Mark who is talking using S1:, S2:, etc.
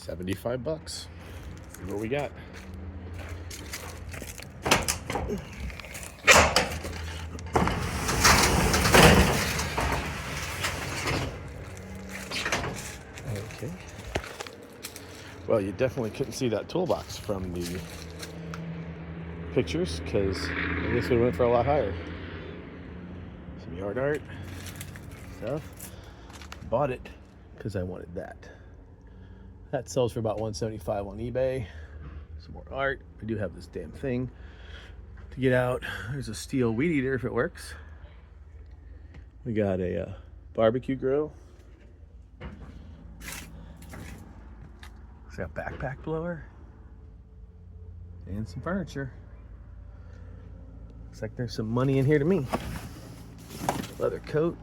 S1: $75. See what we got. Okay. Well, you definitely couldn't see that toolbox from the pictures because this would have went for a lot higher. Some yard art stuff. Bought it because I wanted that. That sells for about $175 on eBay. Some more art. I do have this damn thing to get out. There's a steel weed eater if it works. We got a barbecue grill. It's got a backpack blower and some furniture. Looks like there's some money in here to me. Leather coat.